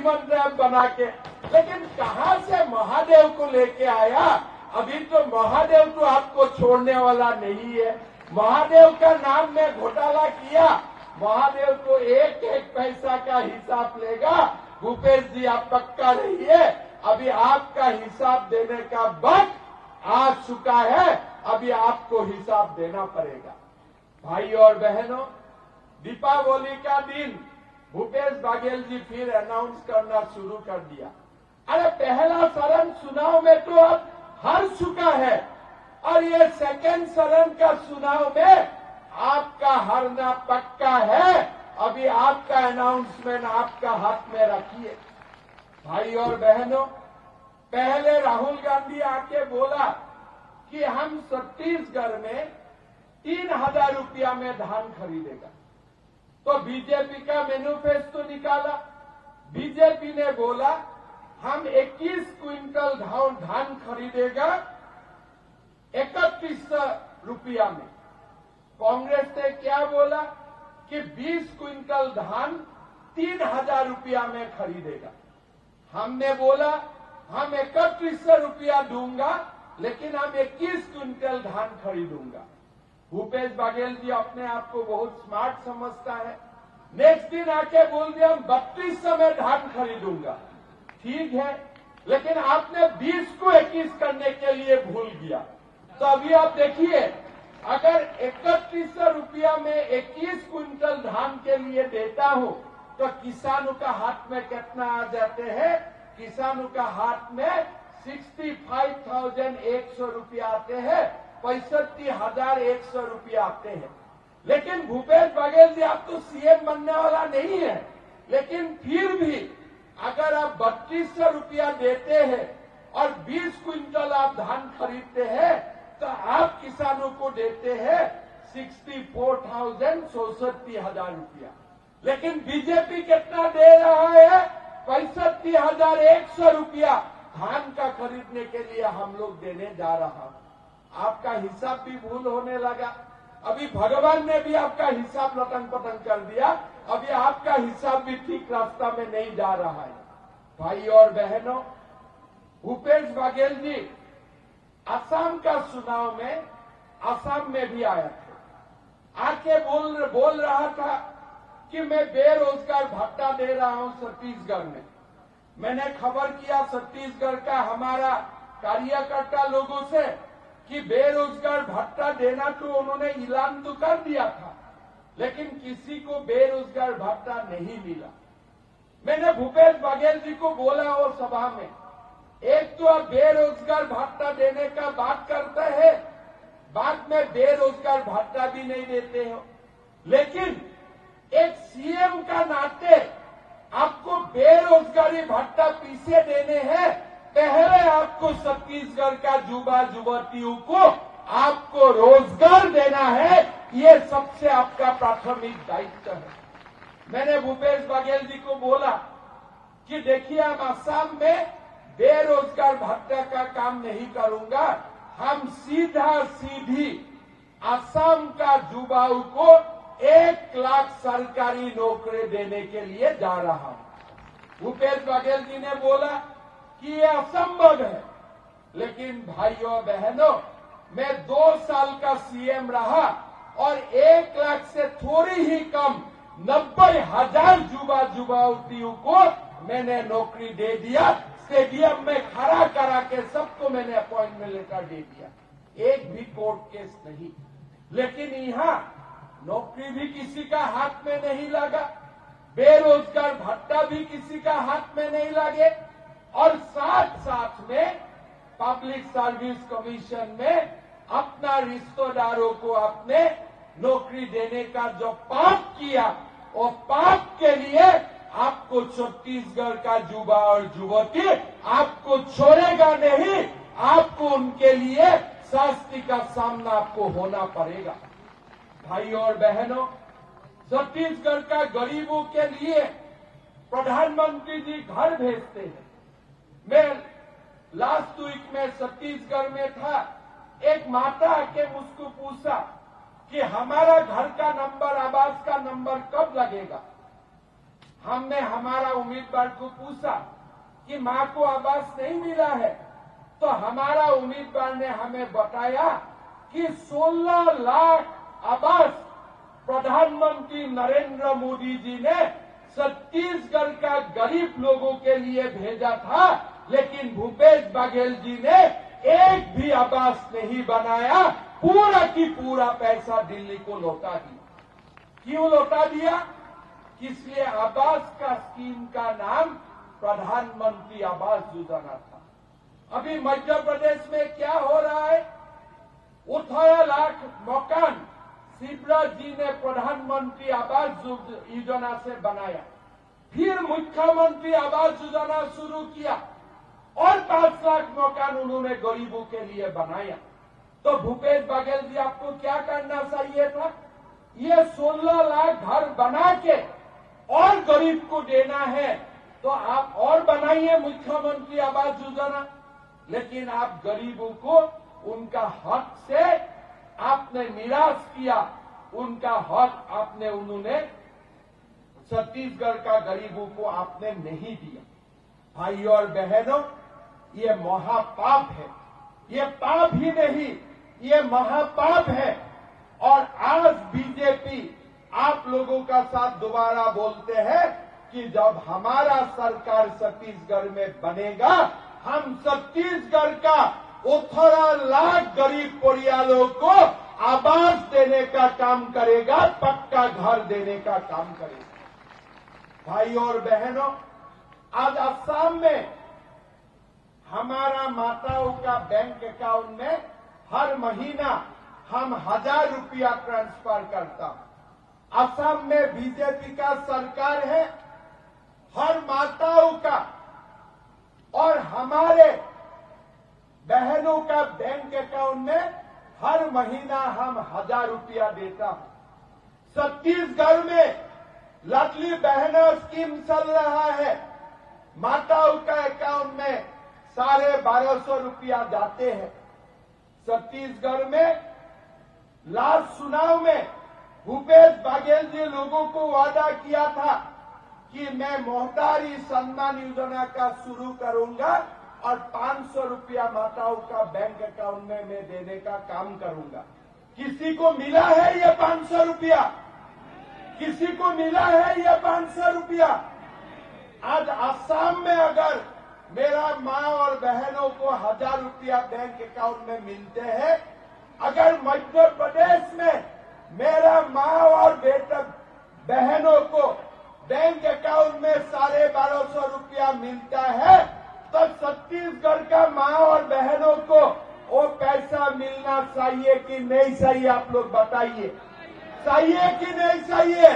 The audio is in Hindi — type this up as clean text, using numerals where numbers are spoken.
डायमंड रैम्प बना के, लेकिन कहां से महादेव को लेके आया? अभी तो महादेव तो आपको छोड़ने वाला नहीं है। महादेव का नाम में घोटाला किया, महादेव तो एक एक पैसा का हिसाब लेगा। भूपेश जी आप पक्का रहिए, अभी आपका हिसाब देने का वक्त आ चुका है, अभी आपको हिसाब देना पड़ेगा। भाई और बहनों, दीपावली का दिन भूपेश बघेल जी फिर अनाउंस करना शुरू कर दिया। अरे पहला चरण चुनाव में तो अब हार चुका है और ये सेकंड चरण का चुनाव में आपका हारना पक्का है। अभी आपका अनाउंसमेंट आपका हाथ में रखिए। भाई और बहनों, पहले राहुल गांधी आके बोला कि हम छत्तीसगढ़ में 3,000 रुपया में धान खरीदेगा, तो बीजेपी का मैनिफेस्टो निकाला। बीजेपी ने बोला हम 21 क्विंटल धान खरीदेगा 3100 रुपया में। कांग्रेस ने क्या बोला कि 20 क्विंटल धान 3,000 रुपया में खरीदेगा। हमने बोला हम 3100 रुपया दूंगा, लेकिन हम 21 क्विंटल धान खरीदूंगा। भूपेश बघेल जी अपने आप को बहुत स्मार्ट समझता है। नेक्स्ट दिन आके बोल दिया हम 3200 में धान खरीदूंगा। ठीक है, लेकिन आपने 20 को 21 करने के लिए भूल गया। तो अभी आप देखिए, अगर 3100 रुपया में 21 क्विंटल धान के लिए देता हूं तो किसानों का हाथ में कितना आ जाते हैं? किसानों का हाथ में 65,100 रुपया आते हैं, 65,100 रुपया आते हैं। लेकिन भूपेश बघेल जी आप तो सीएम बनने वाला नहीं है, लेकिन फिर भी अगर आप 3200 रुपया देते हैं और 20 क्विंटल आप धान खरीदते हैं तो आप किसानों को देते हैं 64,64,000 रुपया। लेकिन बीजेपी कितना दे रहा है? 65,100 रुपया धान का खरीदने के लिए हम लोग देने जा रहा। आपका हिसाब भी भूल होने लगा। अभी भगवान ने भी आपका हिसाब लटन पटन कर दिया। अभी आपका हिसाब भी ठीक रास्ता में नहीं जा रहा है। भाई और बहनों, भूपेश बघेल जी असम का चुनाव में असम में भी आया था, आके बोल रहा था कि मैं बेरोजगार भत्ता दे रहा हूं छत्तीसगढ़ में। मैंने खबर किया छत्तीसगढ़ का हमारा कार्यकर्ता लोगों से कि बेरोजगार भत्ता देना तो उन्होंने ऐलान तो कर दिया था, लेकिन किसी को बेरोजगार भत्ता नहीं मिला। मैंने भूपेश बघेल जी को बोला वो सभा में, एक तो आप बेरोजगार भत्ता देने का बात करते हैं, बाद में बेरोजगार भत्ता भी नहीं देते हो। लेकिन एक सीएम का नाते आपको बेरोजगारी भत्ता पीछे देने हैं। पहले आपको छत्तीसगढ़ का युवा युवतियों को आपको रोजगार देना है, ये सबसे आपका प्राथमिक दायित्व है। मैंने भूपेश बघेल जी को बोला कि देखिए हम असम में बेरोजगार भत्ता का काम नहीं करूंगा, हम सीधा सीधी असम का युवाओं को 1 लाख सरकारी नौकरी देने के लिए जा रहा हूं। भूपेश बघेल जी ने बोला कि ये असंभव है, लेकिन भाइयों बहनों, मैं 2 साल का सीएम रहा और 1 लाख से थोड़ी ही कम 90,000 युवा युवतियों को मैंने नौकरी दे दिया। स्टेडियम में खड़ा करा के सबको मैंने अपॉइंटमेंट लेटर दे दिया, एक भी कोर्ट केस नहीं। लेकिन यहाँ नौकरी भी किसी का हाथ में नहीं लगा, बेरोजगार भत्ता भी किसी का हाथ में नहीं लगे, और साथ साथ में पब्लिक सर्विस कमीशन में अपना रिश्तेदारों को अपने नौकरी देने का जो पाप किया, वो पाप के लिए आपको छत्तीसगढ़ का युवा और युवती आपको छोड़ेगा नहीं, आपको उनके लिए शास्ति का सामना आपको होना पड़ेगा। भाई और बहनों, छत्तीसगढ़ का गरीबों के लिए प्रधानमंत्री जी घर भेजते हैं। मैं लास्ट वीक में छत्तीसगढ़ में था, एक माता आके मुझको पूछा कि हमारा घर का नंबर, आवास का नंबर कब लगेगा। हमने हमारा उम्मीदवार को पूछा कि मां को आवास नहीं मिला है, तो हमारा उम्मीदवार ने हमें बताया कि 16 लाख आवास प्रधानमंत्री नरेंद्र मोदी जी ने छत्तीसगढ़ का गरीब लोगों के लिए भेजा था, लेकिन भूपेश बघेल जी ने एक भी आवास नहीं बनाया, पूरा की पूरा पैसा दिल्ली को लौटा दिया। क्यों लौटा दिया? इसलिए आवास का स्कीम का नाम प्रधानमंत्री आवास योजना था। अभी मध्य प्रदेश में क्या हो रहा है? 18 लाख मकान शिवराज जी ने प्रधानमंत्री आवास योजना से बनाया, फिर मुख्यमंत्री आवास योजना शुरू किया और 5 लाख मकान उन्होंने गरीबों के लिए बनाया। तो भूपेश बघेल जी, आपको क्या करना चाहिए था? ये 16 लाख घर बना के और गरीब को देना है तो आप और बनाइए मुख्यमंत्री आवास योजना, लेकिन आप गरीबों को उनका हक से आपने निराश किया, उनका हक उन्होंने छत्तीसगढ़ का गरीबों को आपने नहीं दिया। भाइयों और बहनों, ये महापाप है, ये पाप ही नहीं, ये महापाप है। और आज बीजेपी आप लोगों का साथ दोबारा बोलते हैं कि जब हमारा सरकार छत्तीसगढ़ में बनेगा, हम छत्तीसगढ़ का 18 लाख गरीब परिवारों को आवास देने का काम करेगा, पक्का घर देने का काम करेगा। भाइयों और बहनों, आज असम में हमारा माताओं का बैंक अकाउंट में हर महीना हम 1000 रुपया ट्रांसफर करता। असम में बीजेपी का सरकार है, हर माताओं का और हमारे बहनों का बैंक अकाउंट में हर महीना हम 1000 रुपया देता। छत्तीसगढ़ में लाडली बहनों स्कीम चल रहा है, माताओं का अकाउंट में 1250 रुपया जाते हैं। छत्तीसगढ़ में लास्ट चुनाव में भूपेश बघेल जी लोगों को वादा किया था कि मैं मोहतारी सम्मान योजना का शुरू करूंगा और 500 रुपया माताओं का बैंक अकाउंट में मैं देने का काम करूंगा। किसी को मिला है ये 500 रुपया? किसी को मिला है ये 500 रुपया? आज असम में अगर मेरा माँ और बहनों को 1000 रुपया बैंक अकाउंट में मिलते हैं, अगर मध्य प्रदेश में मेरा माँ और बेटा बहनों को बैंक अकाउंट में 1250 रुपया मिलता है, तो छत्तीसगढ़ का माँ और बहनों को वो पैसा मिलना चाहिए कि नहीं चाहिए? आप लोग बताइए, चाहिए कि नहीं चाहिए?